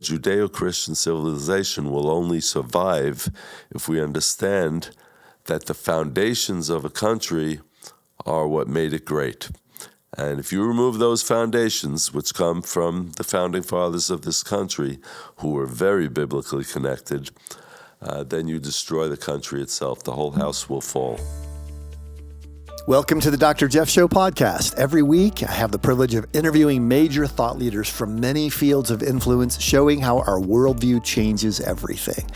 Judeo-Christian civilization will only survive if we understand that the foundations of a country are what made it great. And if you remove those foundations, which come from the founding fathers of this country, who were very biblically connected, then you destroy the country itself. The whole house will fall. Welcome to the Dr. Jeff Show podcast. Every week, I have the privilege of interviewing major thought leaders from many fields of influence, showing how our worldview changes everything.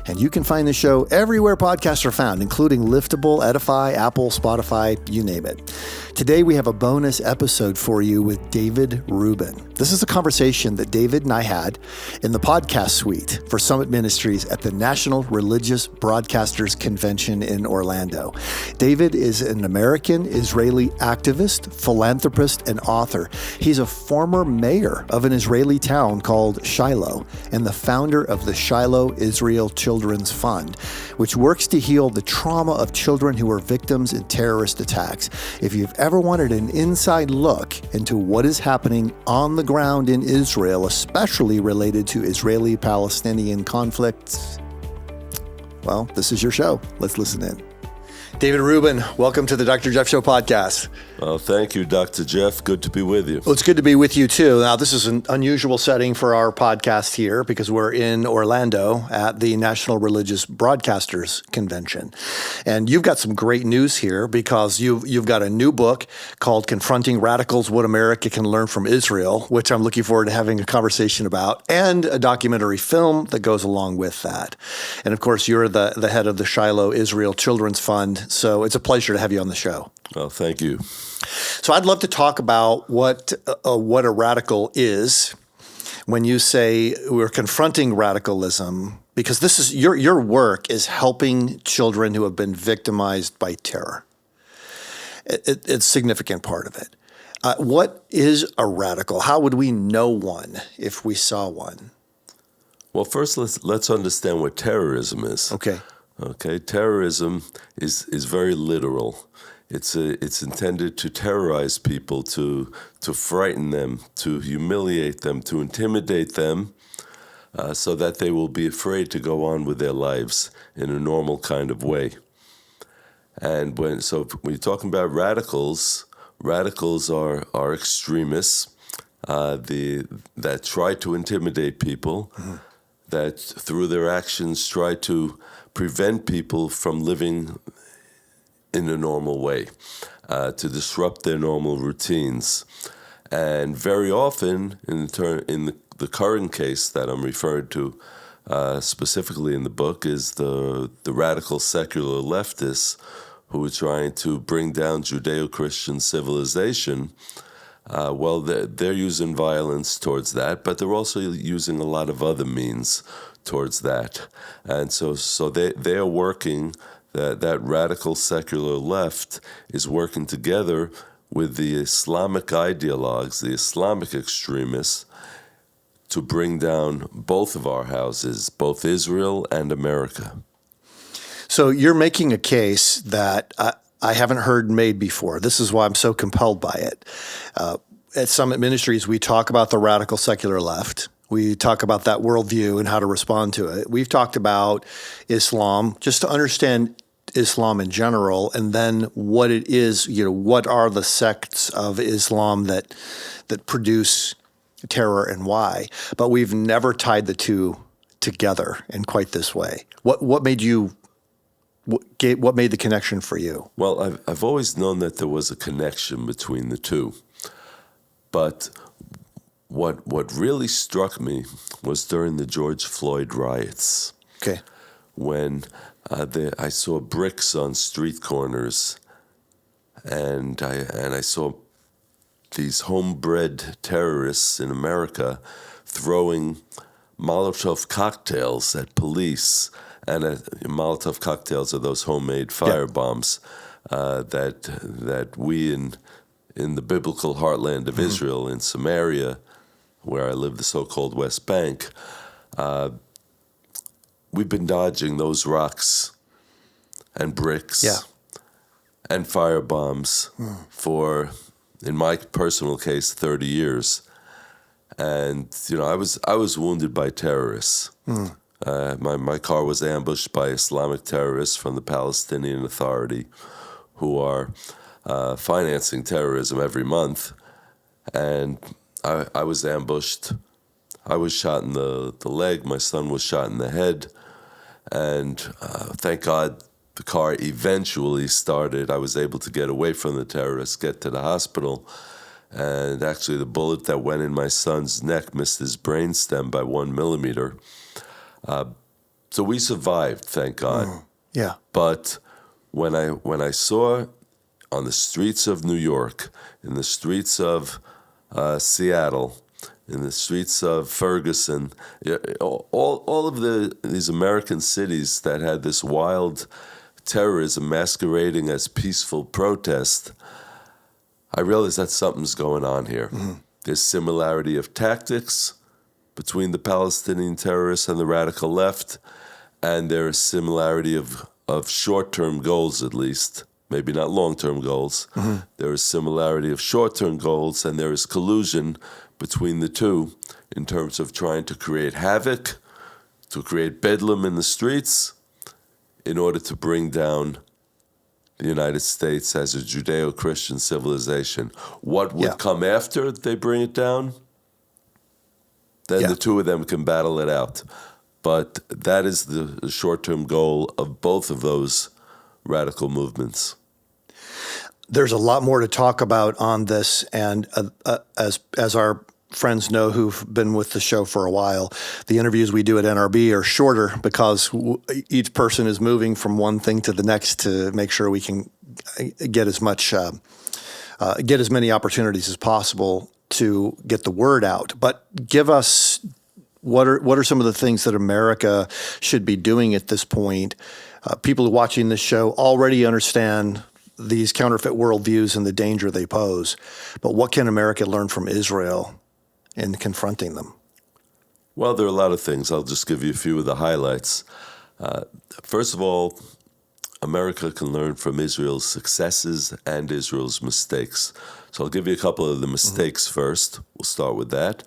And you can find the show everywhere podcasts are found, including Liftable, Edify, Apple, Spotify, you name it. Today, we have a bonus episode for you with David Rubin. This is a conversation that David and I had in the podcast suite for Summit Ministries at the National Religious Broadcasters Convention in Orlando. David is an American Israeli activist, philanthropist, and author. He's a former mayor of an Israeli town called Shiloh and the founder of the Shiloh Israel Children's Fund, which works to heal the trauma of children who were victims in terrorist attacks. If you've ever wanted an inside look into what is happening on the ground in Israel, especially related to Israeli-Palestinian conflicts, well, this is your show. Let's listen in. David Rubin, welcome to the Dr. Jeff Show podcast. Well, thank you, Dr. Jeff. Good to be with you. Well, it's good to be with you, too. Now, this is an unusual setting for our podcast here because we're in Orlando at the National Religious Broadcasters Convention. And you've got some great news here because you've got a new book called Confronting Radicals, What America Can Learn from Israel, which I'm looking forward to having a conversation about, and a documentary film that goes along with that. And, of course, you're the head of the Shiloh Israel Children's Fund, so it's a pleasure to have you on the show. Well, thank you. So I'd love to talk about what a radical is when you say we're confronting radicalism, because this is your work is helping children who have been victimized by terror. It's a significant part of it. What is a radical? How would we know one if we saw one? Well, first let's understand what terrorism is. Okay, terrorism is very literal. It's intended to terrorize people, to frighten them, to humiliate them, to intimidate them, so that they will be afraid to go on with their lives in a normal kind of way. And when you're talking about radicals are extremists that try to intimidate people, that through their actions try to prevent people from living in a normal way, to disrupt their normal routines. And very often, in the current case that I'm referring to specifically in the book, is the radical secular leftists who are trying to bring down Judeo-Christian civilization. Well, they're using violence towards that, but they're also using a lot of other means towards that. And so they are working. That radical secular left is working together with the Islamic ideologues, the Islamic extremists, to bring down both of our houses, both Israel and America. So you're making a case that I haven't heard made before. This is why I'm so compelled by it. At Summit Ministries, we talk about the radical secular left. We talk about that worldview and how to respond to it. We've talked about Islam, just to understand Islam in general, and then what it is, what are the sects of Islam that produce terror and why. But we've never tied the two together in quite this way. What made the connection for you? Well, I've always known that there was a connection between the two. But what really struck me was during the George Floyd riots. Okay. When I saw bricks on street corners, and I saw these homebred terrorists in America throwing Molotov cocktails at police, and Molotov cocktails are those homemade fire bombs that we in the biblical heartland of Israel, in Samaria, where I live, the so-called West Bank, we've been dodging those rocks and bricks and fire bombs for, in my personal case, 30 years. And I was wounded by terrorists. My car was ambushed by Islamic terrorists from the Palestinian Authority, who are financing terrorism every month. And I was ambushed. I was shot in the leg. My son was shot in the head. And thank God the car eventually started. I was able to get away from the terrorists, get to the hospital. And actually the bullet that went in my son's neck missed his brainstem by 1 millimeter. So we survived, thank God. Yeah. But when I saw on the streets of New York, in the streets of Seattle, in the streets of Ferguson, all of these American cities that had this wild terrorism masquerading as peaceful protest, I realized that something's going on here. There's similarity of tactics between the Palestinian terrorists and the radical left, and there is similarity of short-term goals, at least, maybe not long-term goals. There is similarity of short-term goals, and there is collusion between the two in terms of trying to create havoc, to create bedlam in the streets, in order to bring down the United States as a Judeo-Christian civilization. What would come after they bring it down? Then the two of them can battle it out. But that is the short-term goal of both of those radical movements. There's a lot more to talk about on this, and as our friends know who've been with the show for a while, the interviews we do at NRB are shorter because each person is moving from one thing to the next to make sure we can get as many opportunities as possible to get the word out. But give us what are some of the things that America should be doing at this point? People watching this show already understand these counterfeit worldviews and the danger they pose. But what can America learn from Israel in confronting them? Well, there are a lot of things. I'll just give you a few of the highlights. First of all, America can learn from Israel's successes and Israel's mistakes. So I'll give you a couple of the mistakes first. We'll start with that.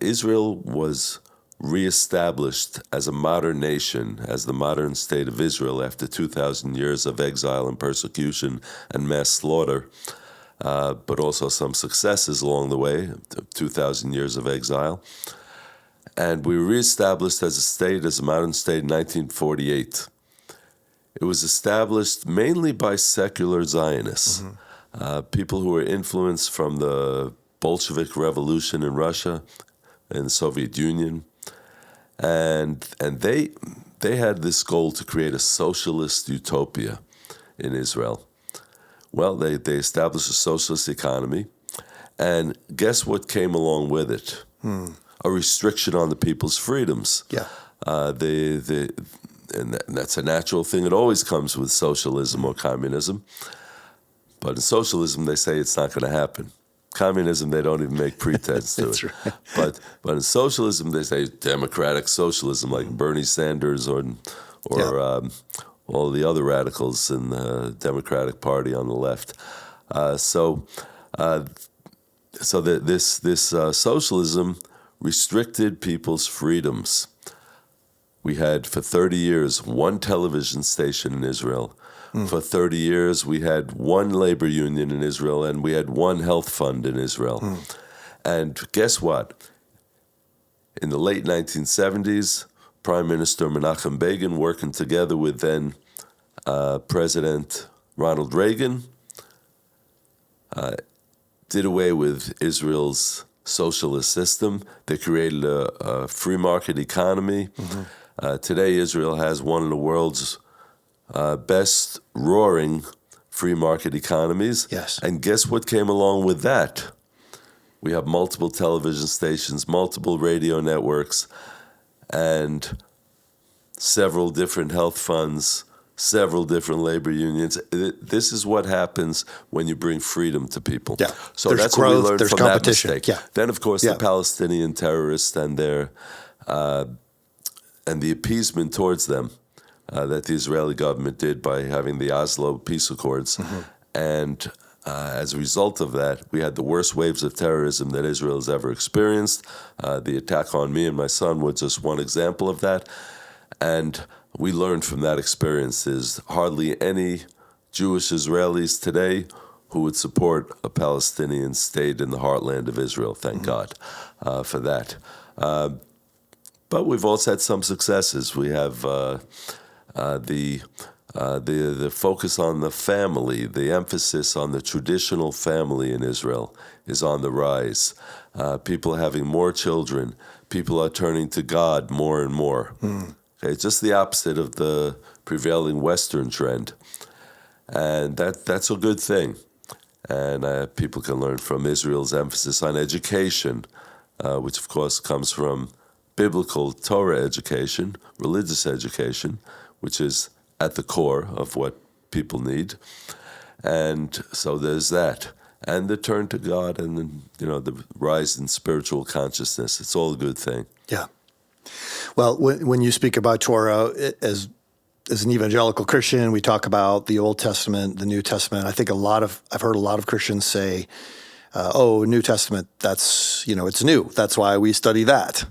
Israel was reestablished as a modern nation, as the modern state of Israel after 2,000 years of exile and persecution and mass slaughter, but also some successes along the way, 2,000 years of exile. And we were reestablished as a state, as a modern state in 1948. It was established mainly by secular Zionists, people who were influenced from the Bolshevik Revolution in Russia and the Soviet Union. And they had this goal to create a socialist utopia in Israel. Well, they established a socialist economy, and guess what came along with it? A restriction on the people's freedoms. Yeah. And that's a natural thing. It always comes with socialism or communism. But in socialism, they say it's not going to happen. Communism, they don't even make pretense to it. Right. But in socialism, they say democratic socialism, like Bernie Sanders or all the other radicals in the Democratic Party on the left. So this socialism restricted people's freedoms. We had, for 30 years, one television station in Israel. For 30 years, we had one labor union in Israel, and we had one health fund in Israel. And guess what? In the late 1970s, Prime Minister Menachem Begin, working together with then President Ronald Reagan, did away with Israel's socialist system. They created a free market economy. Today, Israel has one of the world's best roaring free market economies. Yes. And guess what came along with that? We have multiple television stations, multiple radio networks, and several different health funds, several different labor unions. This is what happens when you bring freedom to people. Yeah. So there's that's growth, what we learned there's from competition. that mistake. Yeah. Then, of course, the Palestinian terrorists and their and the appeasement towards them that the Israeli government did by having the Oslo peace accords. And as a result of that, we had the worst waves of terrorism that Israel has ever experienced. The attack on me and my son was just one example of that. And we learned from that experience there's hardly any Jewish Israelis today who would support a Palestinian state in the heartland of Israel. Thank God for that. But we've also had some successes. We have the focus on the family, the emphasis on the traditional family in Israel is on the rise. People are having more children. People are turning to God more and more. Okay, just the opposite of the prevailing Western trend. And that's a good thing. And people can learn from Israel's emphasis on education, which of course comes from biblical Torah education, religious education, which is at the core of what people need. And so there's that. And the turn to God and the rise in spiritual consciousness. It's all a good thing. Yeah. Well, when you speak about Torah as an evangelical Christian, we talk about the Old Testament, the New Testament. I think I've heard a lot of Christians say, New Testament, that's, it's new. That's why we study that.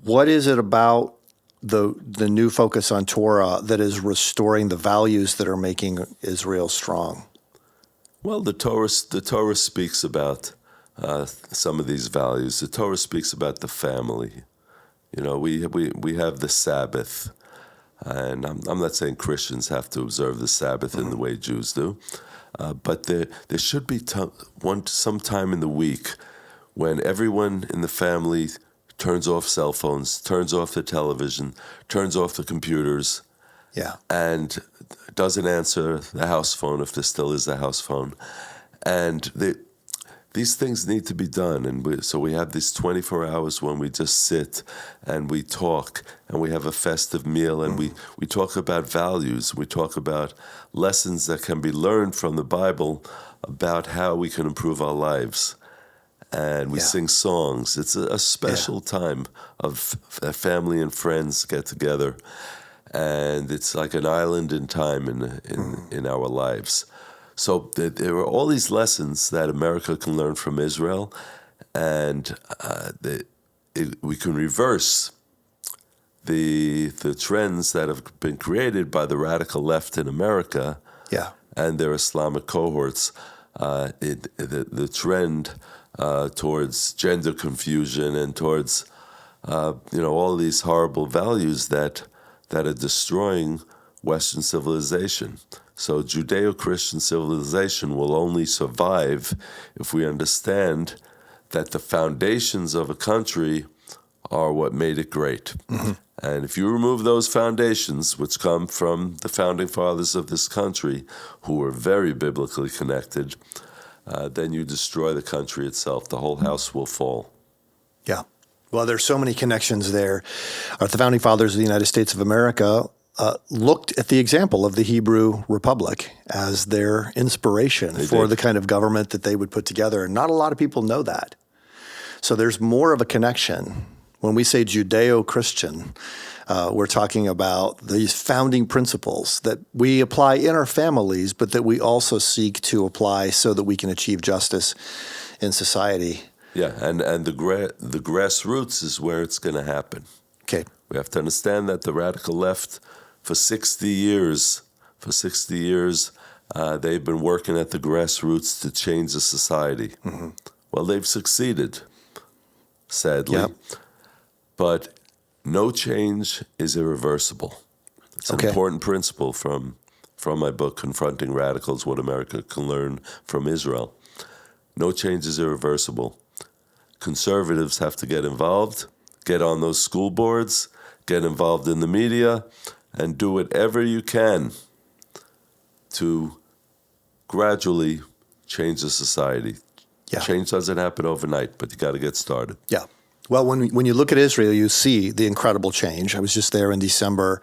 What is it about the new focus on Torah that is restoring the values that are making Israel strong? Well, the Torah speaks about some of these values. The Torah speaks about the family. We have the Sabbath, and I'm not saying Christians have to observe the Sabbath in the way Jews do, but there should be some time in the week when everyone in the family turns off cell phones, turns off the television, turns off the computers, and doesn't answer the house phone if there still is a house phone. And these things need to be done. And so we have these 24 hours when we just sit and we talk and we have a festive meal and we talk about values. We talk about lessons that can be learned from the Bible about how we can improve our lives. And we sing songs. It's a special time of family and friends get together. And it's like an island in time in our lives. So there are all these lessons that America can learn from Israel, and we can reverse the trends that have been created by the radical left in America and their Islamic cohorts. The trend towards gender confusion and towards all these horrible values that are destroying Western civilization. So Judeo-Christian civilization will only survive if we understand that the foundations of a country are what made it great. Mm-hmm. And if you remove those foundations, which come from the founding fathers of this country, who were very biblically connected, then you destroy the country itself. The whole house will fall. Yeah. Well, there's so many connections there. The founding fathers of the United States of America looked at the example of the Hebrew Republic as their inspiration for the kind of government that they would put together. And not a lot of people know that. So there's more of a connection. When we say Judeo-Christian, we're talking about these founding principles that we apply in our families, but that we also seek to apply so that we can achieve justice in society. Yeah, and the grassroots is where it's going to happen. Okay. We have to understand that the radical left, for 60 years, they've been working at the grassroots to change the society. Mm-hmm. Well, they've succeeded, sadly. Yep. But no change is irreversible. It's an important principle from my book, Confronting Radicals, What America Can Learn from Israel. No change is irreversible. Conservatives have to get involved, get on those school boards, get involved in the media, and do whatever you can to gradually change the society. Yeah. Change doesn't happen overnight, but you got to get started. Yeah. Well, when you look at Israel, you see the incredible change. I was just there in December.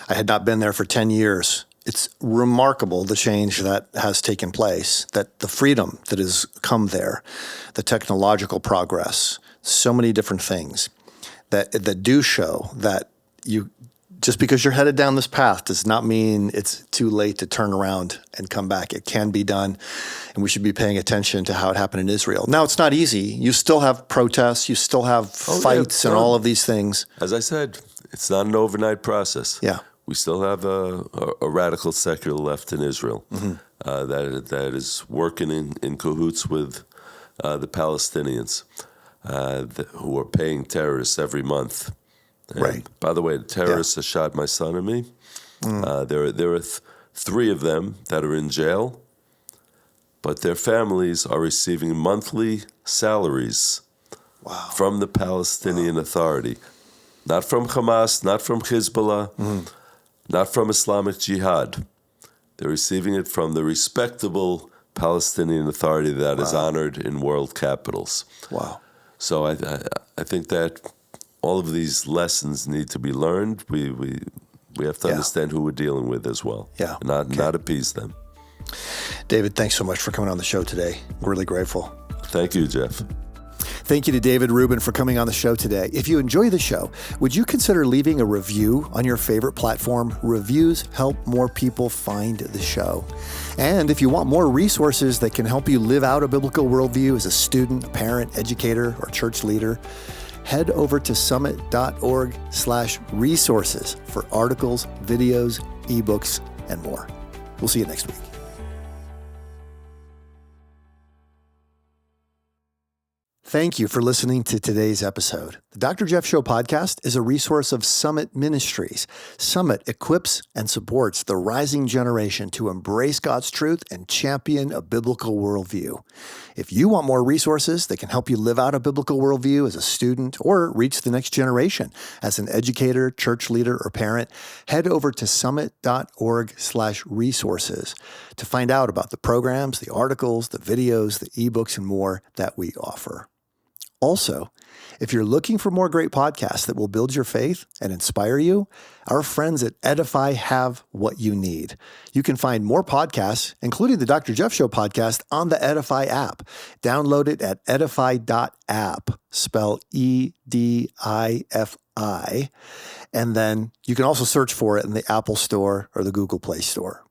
I had not been there for 10 years. It's remarkable, the change that has taken place, that the freedom that has come there, the technological progress, so many different things that do show that you just because you're headed down this path does not mean it's too late to turn around and come back. It can be done, and we should be paying attention to how it happened in Israel. Now, it's not easy. You still have protests. You still have fights and all of these things. As I said, it's not an overnight process. Yeah. We still have a radical secular left in Israel that is working in cahoots with the Palestinians who are paying terrorists every month. And right. By the way, the terrorists that shot my son and me, there are three of them that are in jail, but their families are receiving monthly salaries from the Palestinian Authority. Not from Hamas, not from Hezbollah, not from Islamic Jihad. They're receiving it from the respectable Palestinian Authority that is honored in world capitals. Wow. So I think that all of these lessons need to be learned. We have to understand who we're dealing with as well. Yeah. Not appease them. David, thanks so much for coming on the show today. We're really grateful. Thank you, Jeff. Thank you to David Rubin for coming on the show today. If you enjoy the show, would you consider leaving a review on your favorite platform? Reviews help more people find the show. And if you want more resources that can help you live out a biblical worldview as a student, parent, educator, or church leader, head over to summit.org/resources for articles, videos, ebooks, and more. We'll see you next week. Thank you for listening to today's episode. The Dr. Jeff Show podcast is a resource of Summit Ministries. Summit equips and supports the rising generation to embrace God's truth and champion a biblical worldview. If you want more resources that can help you live out a biblical worldview as a student or reach the next generation as an educator, church leader, or parent, head over to summit.org/resources to find out about the programs, the articles, the videos, the ebooks, and more that we offer. Also, if you're looking for more great podcasts that will build your faith and inspire you, our friends at Edify have what you need. You can find more podcasts, including the Dr. Jeff Show podcast, on the Edify app. Download it at edify.app, spell EDIFI, and then you can also search for it in the Apple Store or the Google Play Store.